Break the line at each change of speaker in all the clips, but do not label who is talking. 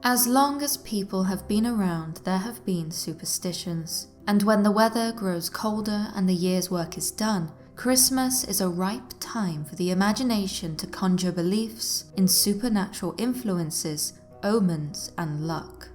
As long as people have been around, there have been superstitions. And when the weather grows colder and the year's work is done, Christmas is a ripe time for the imagination to conjure beliefs in supernatural influences, omens, and luck.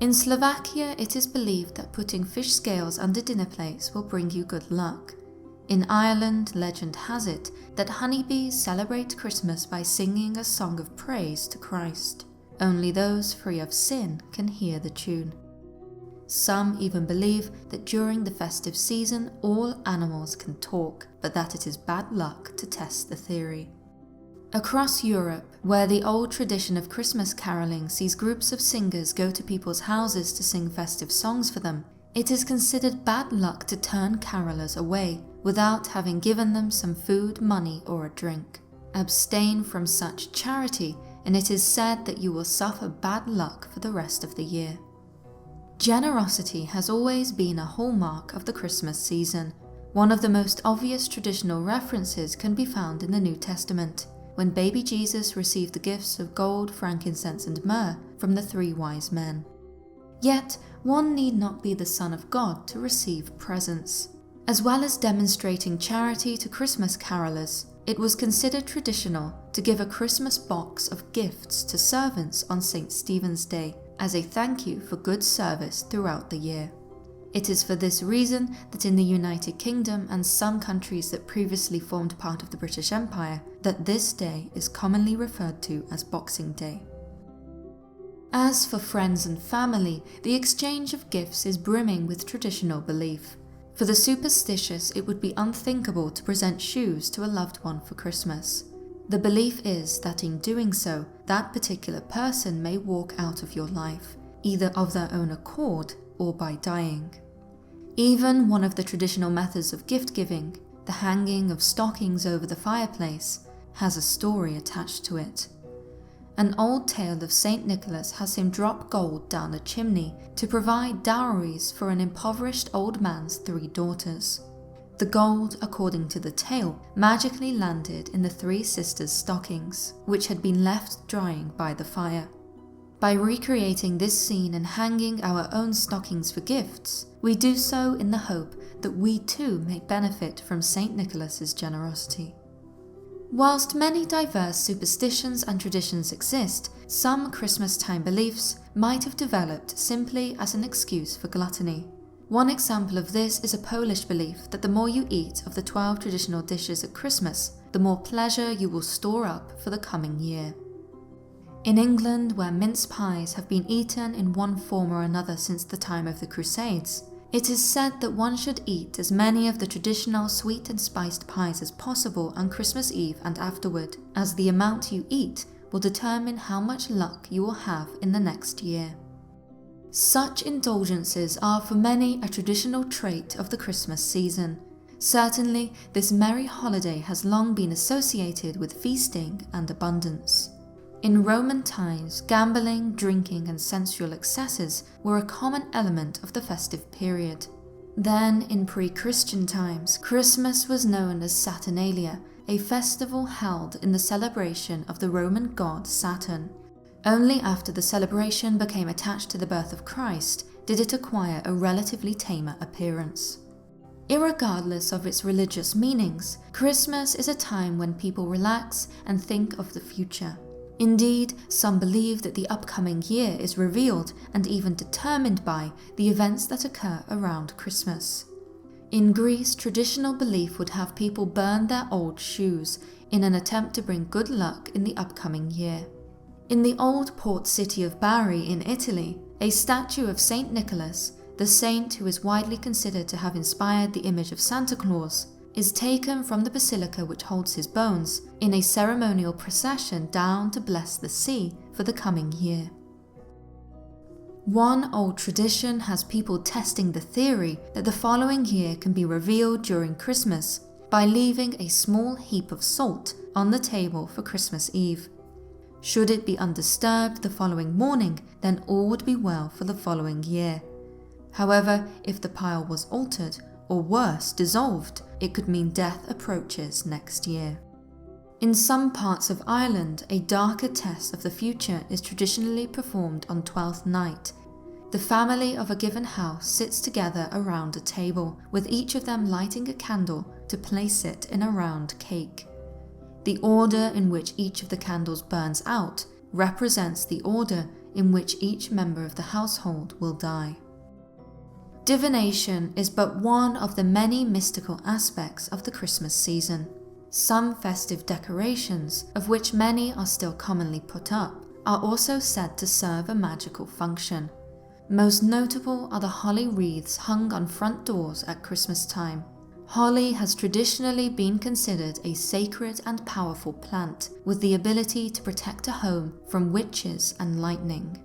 In Slovakia, it is believed that putting fish scales under dinner plates will bring you good luck. In Ireland, legend has it that honeybees celebrate Christmas by singing a song of praise to Christ. Only those free of sin can hear the tune. Some even believe that during the festive season all animals can talk, but that it is bad luck to test the theory. Across Europe, where the old tradition of Christmas caroling sees groups of singers go to people's houses to sing festive songs for them, it is considered bad luck to turn carolers away without having given them some food, money, or a drink. Abstain from such charity, and it is said that you will suffer bad luck for the rest of the year. Generosity has always been a hallmark of the Christmas season. One of the most obvious traditional references can be found in the New Testament, when baby Jesus received the gifts of gold, frankincense, and myrrh from the 3 wise men. Yet, one need not be the Son of God to receive presents. As well as demonstrating charity to Christmas carolers, it was considered traditional to give a Christmas box of gifts to servants on St. Stephen's Day as a thank you for good service throughout the year. It is for this reason that in the United Kingdom and some countries that previously formed part of the British Empire, that this day is commonly referred to as Boxing Day. As for friends and family, the exchange of gifts is brimming with traditional belief. For the superstitious, it would be unthinkable to present shoes to a loved one for Christmas. The belief is that in doing so, that particular person may walk out of your life, either of their own accord or by dying. Even one of the traditional methods of gift giving, the hanging of stockings over the fireplace, has a story attached to it. An old tale of St. Nicholas has him drop gold down a chimney to provide dowries for an impoverished old man's 3 daughters. The gold, according to the tale, magically landed in the 3 sisters' stockings, which had been left drying by the fire. By recreating this scene and hanging our own stockings for gifts, we do so in the hope that we too may benefit from St. Nicholas's generosity. Whilst many diverse superstitions and traditions exist, some Christmas-time beliefs might have developed simply as an excuse for gluttony. One example of this is a Polish belief that the more you eat of the 12 traditional dishes at Christmas, the more pleasure you will store up for the coming year. In England, where mince pies have been eaten in one form or another since the time of the Crusades, it is said that one should eat as many of the traditional sweet and spiced pies as possible on Christmas Eve and afterward, as the amount you eat will determine how much luck you will have in the next year. Such indulgences are for many a traditional trait of the Christmas season. Certainly, this merry holiday has long been associated with feasting and abundance. In Roman times, gambling, drinking, and sensual excesses were a common element of the festive period. Then, in pre-Christian times, Christmas was known as Saturnalia, a festival held in the celebration of the Roman god Saturn. Only after the celebration became attached to the birth of Christ did it acquire a relatively tamer appearance. Irregardless of its religious meanings, Christmas is a time when people relax and think of the future. Indeed, some believe that the upcoming year is revealed and even determined by the events that occur around Christmas. In Greece, traditional belief would have people burn their old shoes in an attempt to bring good luck in the upcoming year. In the old port city of Bari in Italy, a statue of Saint Nicholas, the saint who is widely considered to have inspired the image of Santa Claus, is taken from the basilica which holds his bones in a ceremonial procession down to bless the sea for the coming year. One old tradition has people testing the theory that the following year can be revealed during Christmas by leaving a small heap of salt on the table for Christmas Eve. Should it be undisturbed the following morning, then all would be well for the following year. However, if the pile was altered, or worse, dissolved, it could mean death approaches next year. In some parts of Ireland, a darker test of the future is traditionally performed on Twelfth Night. The family of a given house sits together around a table, with each of them lighting a candle to place it in a round cake. The order in which each of the candles burns out represents the order in which each member of the household will die. Divination is but one of the many mystical aspects of the Christmas season. Some festive decorations, of which many are still commonly put up, are also said to serve a magical function. Most notable are the holly wreaths hung on front doors at Christmas time. Holly has traditionally been considered a sacred and powerful plant, with the ability to protect a home from witches and lightning.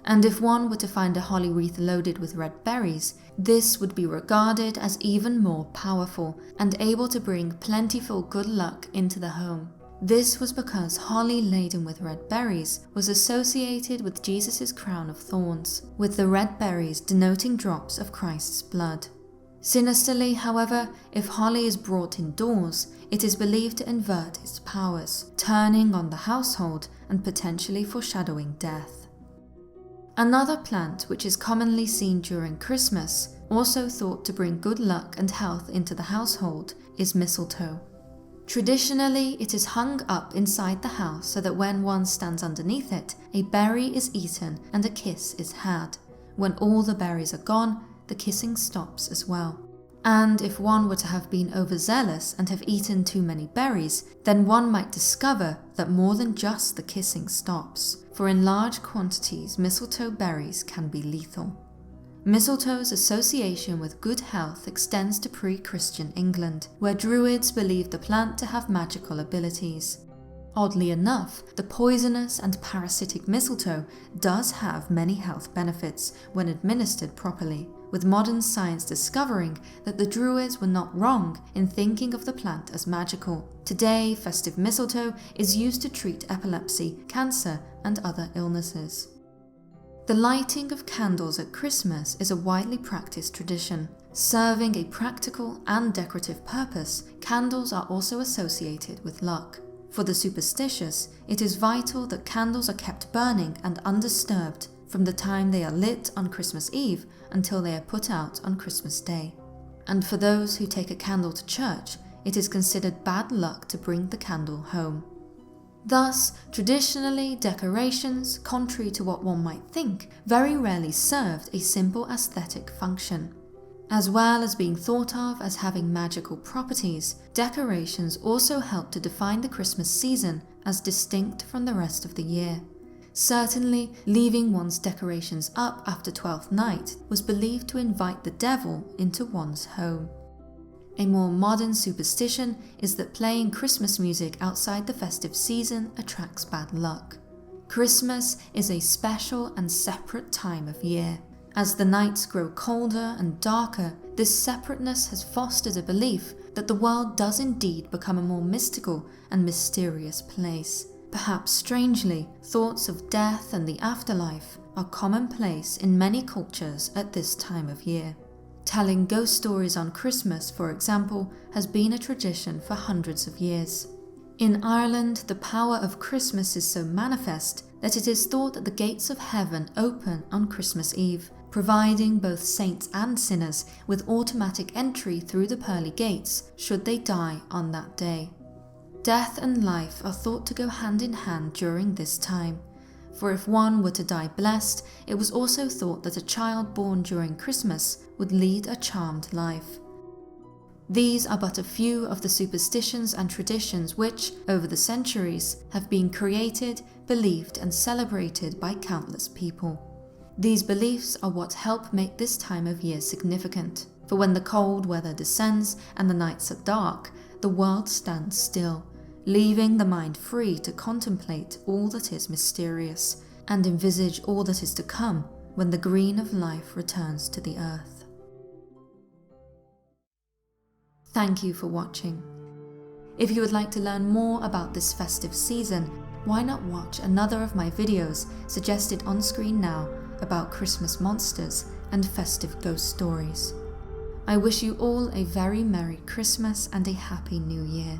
And if one were to find a holly wreath loaded with red berries, this would be regarded as even more powerful and able to bring plentiful good luck into the home. This was because holly laden with red berries was associated with Jesus' crown of thorns, with the red berries denoting drops of Christ's blood. Sinisterly, however, if holly is brought indoors, it is believed to invert its powers, turning on the household and potentially foreshadowing death. Another plant which is commonly seen during Christmas, also thought to bring good luck and health into the household, is mistletoe. Traditionally, it is hung up inside the house so that when one stands underneath it, a berry is eaten and a kiss is had. When all the berries are gone, the kissing stops as well. And if one were to have been overzealous and have eaten too many berries, then one might discover that more than just the kissing stops, for in large quantities mistletoe berries can be lethal. Mistletoe's association with good health extends to pre-Christian England, where Druids believed the plant to have magical abilities. Oddly enough, the poisonous and parasitic mistletoe does have many health benefits when administered properly, with modern science discovering that the Druids were not wrong in thinking of the plant as magical. Today, festive mistletoe is used to treat epilepsy, cancer, and other illnesses. The lighting of candles at Christmas is a widely practiced tradition. Serving a practical and decorative purpose, candles are also associated with luck. For the superstitious, it is vital that candles are kept burning and undisturbed from the time they are lit on Christmas Eve until they are put out on Christmas Day. And for those who take a candle to church, it is considered bad luck to bring the candle home. Thus, traditionally, decorations, contrary to what one might think, very rarely served a simple aesthetic function. As well as being thought of as having magical properties, decorations also help to define the Christmas season as distinct from the rest of the year. Certainly, leaving one's decorations up after Twelfth Night was believed to invite the devil into one's home. A more modern superstition is that playing Christmas music outside the festive season attracts bad luck. Christmas is a special and separate time of year. As the nights grow colder and darker, this separateness has fostered a belief that the world does indeed become a more mystical and mysterious place. Perhaps strangely, thoughts of death and the afterlife are commonplace in many cultures at this time of year. Telling ghost stories on Christmas, for example, has been a tradition for hundreds of years. In Ireland, the power of Christmas is so manifest that it is thought that the gates of heaven open on Christmas Eve, providing both saints and sinners with automatic entry through the pearly gates should they die on that day. Death and life are thought to go hand in hand during this time, for if one were to die blessed, it was also thought that a child born during Christmas would lead a charmed life. These are but a few of the superstitions and traditions which, over the centuries, have been created, believed and celebrated by countless people. These beliefs are what help make this time of year significant, for when the cold weather descends and the nights are dark, the world stands still, leaving the mind free to contemplate all that is mysterious and envisage all that is to come when the green of life returns to the earth. Thank you for watching. If you would like to learn more about this festive season, why not watch another of my videos suggested on screen now about Christmas monsters and festive ghost stories. I wish you all a very Merry Christmas and a Happy New Year.